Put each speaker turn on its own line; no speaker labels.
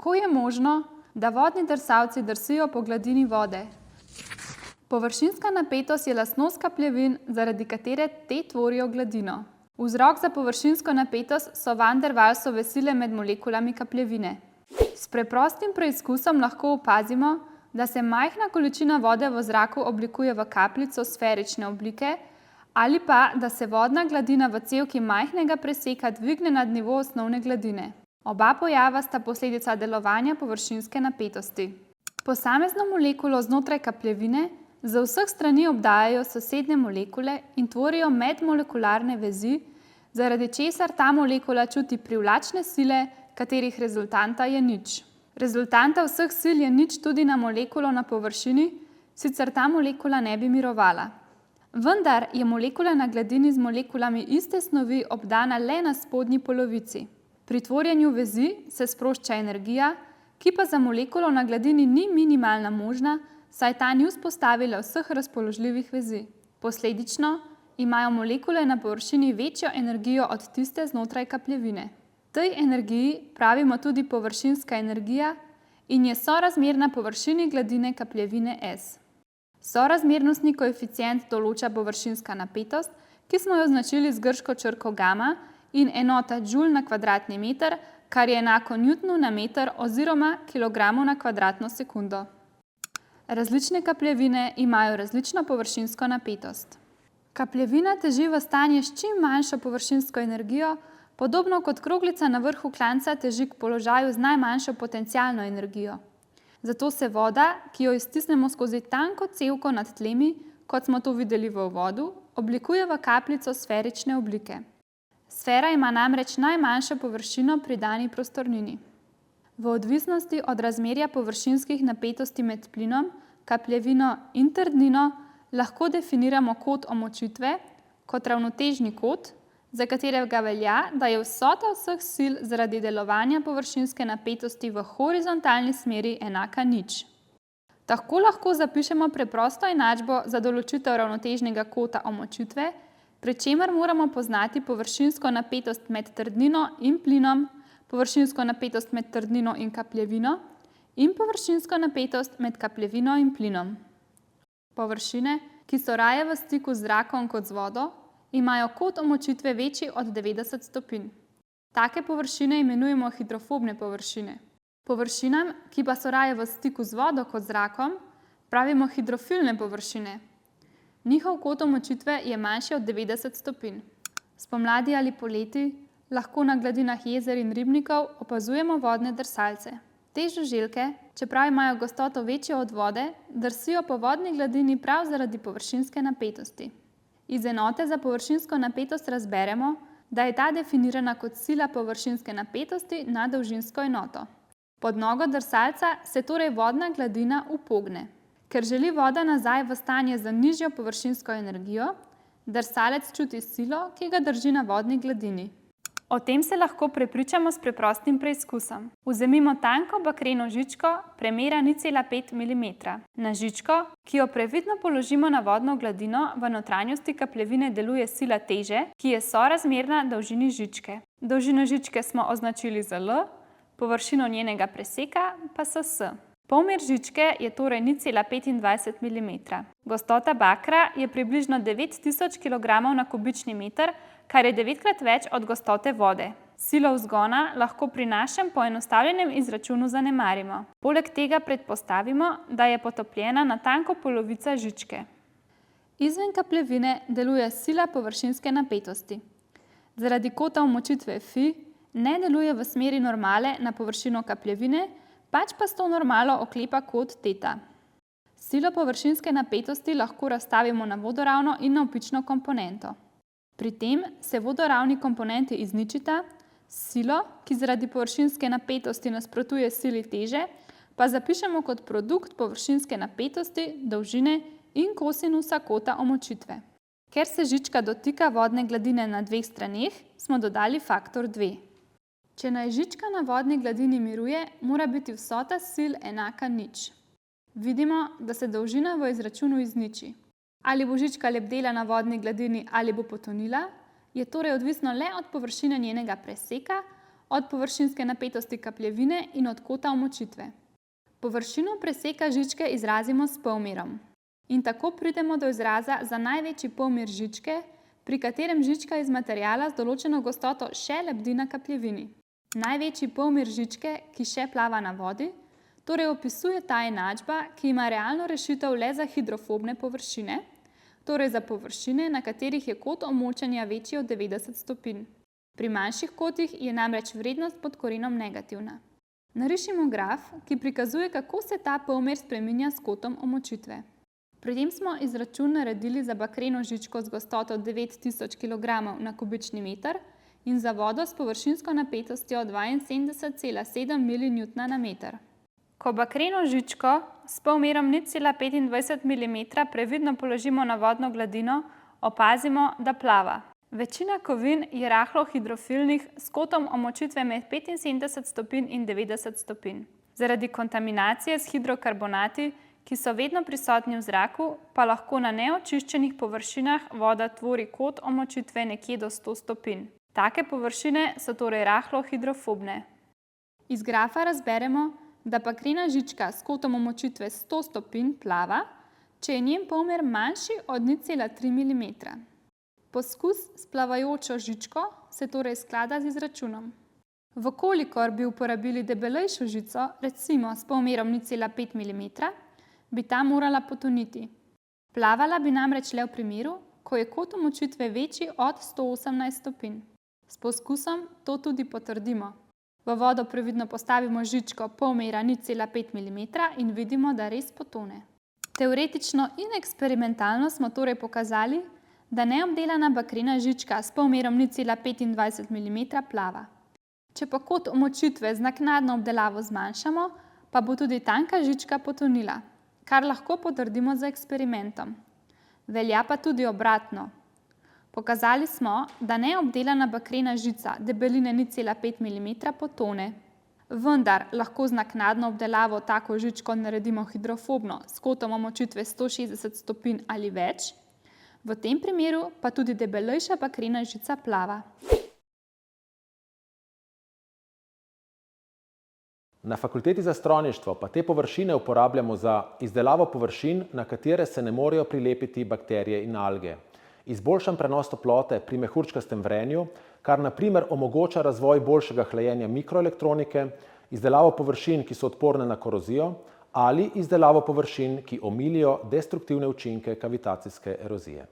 Kako je možno, da vodni drsalci drsijo po gladini vode? Površinska napetost je lastnost kapljevin, zaradi katere te tvorijo gladino. Vzrok za površinsko napetost so van der Waalsove sile med molekulami kapljevine. S preprostim preizkusom lahko opazimo, da se majhna količina vode v zraku oblikuje v kapljico sferične oblike ali pa, da se vodna gladina v cevki majhnega preseka dvigne nad nivo osnovne gladine. Oba pojava sta posledica delovanja površinske napetosti. Posamezno molekulo znotraj kapljevine z vseh strani obdajajo sosednje molekule in tvorijo medmolekularne vezi, zaradi česar ta molekula čuti privlačne sile, katerih rezultanta je nič. Rezultanta vseh sil je nič tudi na molekulo na površini, sicer ta molekula ne bi mirovala. Vendar je molekula na gladini z molekulami iste snovi obdana le na spodnji polovici. Pri tvorjenju vezi se sprošča energija, ki pa za molekulo na gladini ni minimalna možna, saj ta ni vzpostavila vseh razpoložljivih vezi. Posledično imajo molekule na površini večjo energijo od tiste znotraj kapljevine. Tej energiji pravimo tudi površinska energija in je sorazmerna površini gladine kapljevine S. Sorazmernostni koeficient določa površinska napetost, ki smo jo označili z grško črko gama in enota džul na kvadratni meter, kar je enako newtonu na meter oziroma kilogramu na kvadratno sekundo. Različne kapljevine imajo različno površinsko napetost. Kapljevina teži v stanje s čim manjšo površinsko energijo, podobno kot kroglica na vrhu klanca teži k položaju z najmanjšo potencialno energijo. Zato se voda, ki jo iztisnemo skozi tanko cevko nad tlemi, kot smo to videli v uvodu, oblikuje v kapljico sferične oblike. Sfera ima namreč najmanjšo površino pri dani prostornini. V odvisnosti od razmerja površinskih napetosti med plinom, kapljevino in trdnino lahko definiramo kot omočitve kot ravnotežni kot, za katerega velja, da je vsota vseh sil zaradi delovanja površinske napetosti v horizontalni smeri enaka nič. Tako lahko zapišemo preprosto enačbo za določitev ravnotežnega kota omočitve, pri čemer moramo poznati površinsko napetost med trdnino in plinom, površinsko napetost med trdnino in kapljevino in površinsko napetost med kapljevino in plinom. Površine, ki so raje v stiku z zrakom kot z vodo, imajo kot omočitve večji od 90 stopinj. Take površine imenujemo hidrofobne površine. Površinam, ki pa so raje v stiku z vodo kot z zrakom, pravimo hidrofilne površine. Njihov kot omočitve je manjši od 90 stopinj. Spomladi ali poleti lahko na gladinah jezer in ribnikov opazujemo vodne drsalce. Te žuželke, čeprav imajo gostoto večjo od vode, drsijo po vodni gladini prav zaradi površinske napetosti. Iz enote za površinsko napetost razberemo, da je ta definirana kot sila površinske napetosti na dolžinsko enoto. Pod nogo drsalca se torej vodna gladina upogne. Ker želi voda nazaj v stanje z nižjo površinsko energijo, drsalec čuti silo, ki ga drži na vodni gladini. O tem se lahko prepričamo s preprostim preizkusom. Vzemimo tanko bakreno žičko premera 0,5 mm. Na žičko, ki jo previdno položimo na vodno gladino, v notranjosti kapljevine deluje sila teže, ki je sorazmerna dolžini žičke. Dolžino žičke smo označili z L, površino njenega preseka pa s S. Polmer žičke je torej 0,25 mm. Gostota bakra je približno 9000 kg na kubični meter, kar je 9-krat več od gostote vode. Silo vzgona lahko pri našem poenostavljenem izračunu zanemarimo. Poleg tega predpostavimo, da je potopljena na tanko polovica žičke. Izven kapljevine deluje sila površinske napetosti. Zaradi kota omočitve Φ ne deluje v smeri normale na površino kapljevine, pač pa s to normalo oklepa kot teta. Silo površinske napetosti lahko razstavimo na vodoravno in navpično komponento. Pri tem se vodoravni komponenti izničita, silo, ki zaradi površinske napetosti nasprotuje sili teže, pa zapišemo kot produkt površinske napetosti, dolžine in kosinusa kota omočitve. Ker se žička dotika vodne gladine na dveh straneh, smo dodali faktor 2. Če naj žička na vodni gladini miruje, mora biti vsota sil enaka nič. Vidimo, da se dolžina v izračunu izniči. Ali bo žička lebdela na vodni gladini ali bo potonila, je torej odvisno le od površine njenega preseka od površinske napetosti kapljevine in od kota omočitve. Površino preseka žičke izrazimo s polmerom. In tako pridemo do izraza za največji polmer žičke, pri katerem žička iz materiala z določeno gostoto še lebdi na kapljevini. Največji polmer žičke, ki še plava na vodi, torej opisuje ta enačba, ki ima realno rešitev le za hidrofobne površine, torej za površine, na katerih je kot omočenja večji od 90 stopinj. Pri manjših kotih je namreč vrednost pod korenom negativna. Narišimo graf, ki prikazuje, kako se ta polmer spreminja s kotom omočitve. Pri tem smo izračun naredili za bakreno žičko z gostoto 9000 kg na kubični meter in za vodo s površinsko napetostjo 72,7 mN na meter. Ko bakreno žičko s polmerom 0,25 mm previdno položimo na vodno gladino, opazimo, da plava. Večina kovin je rahlo hidrofilnih s kotom omočitve med 75 stopinj in 90 stopinj. Zaradi kontaminacije s hidrokarbonati, ki so vedno prisotni v zraku, pa lahko na neočiščenih površinah voda tvori kot omočitve nekje do 100 stopinj. Take površine so torej rahlo hidrofobne. Iz grafa razberemo, da bakrena žička s kotom omočitve 100 stopinj plava, če je njen polmer manjši od 0,3 mm. Poskus s plavajočo žičko se torej sklada z izračunom. Vkolikor bi uporabili debelejšo žico, recimo s polmerom 0,5 mm, bi ta morala potoniti. Plavala bi namreč le v primeru, ko je kot omočitve večji od 118 stopinj. S poskusom to tudi potrdimo. V vodo previdno postavimo žičko polmera 0,5 mm in vidimo, da res potone. Teoretično in eksperimentalno smo torej pokazali, da neobdelana bakrena žička s polmerom 0,25 mm plava. Če pa kot omočitve z naknadno obdelavo zmanjšamo, pa bo tudi tanka žička potonila, kar lahko potrdimo z eksperimentom. Velja pa tudi obratno. Pokazali smo, da neobdelana bakrena žica debeline 0,5 mm potone. Vendar lahko z naknadno obdelavo tako žičko naredimo hidrofobno s kotom omočitve 160 stopinj ali več, v tem primeru pa tudi debelejša bakrena žica plava.
Na Fakulteti za strojništvo pa te površine uporabljamo za izdelavo površin, na katere se ne morejo prilepiti bakterije in alge. Izboljšan prenos toplote pri mehurčkastem vrenju, kar na primer omogoča razvoj boljšega hlajenja mikroelektronike, izdelavo površin, ki so odporne na korozijo, ali izdelavo površin, ki omilijo destruktivne učinke kavitacijske erozije.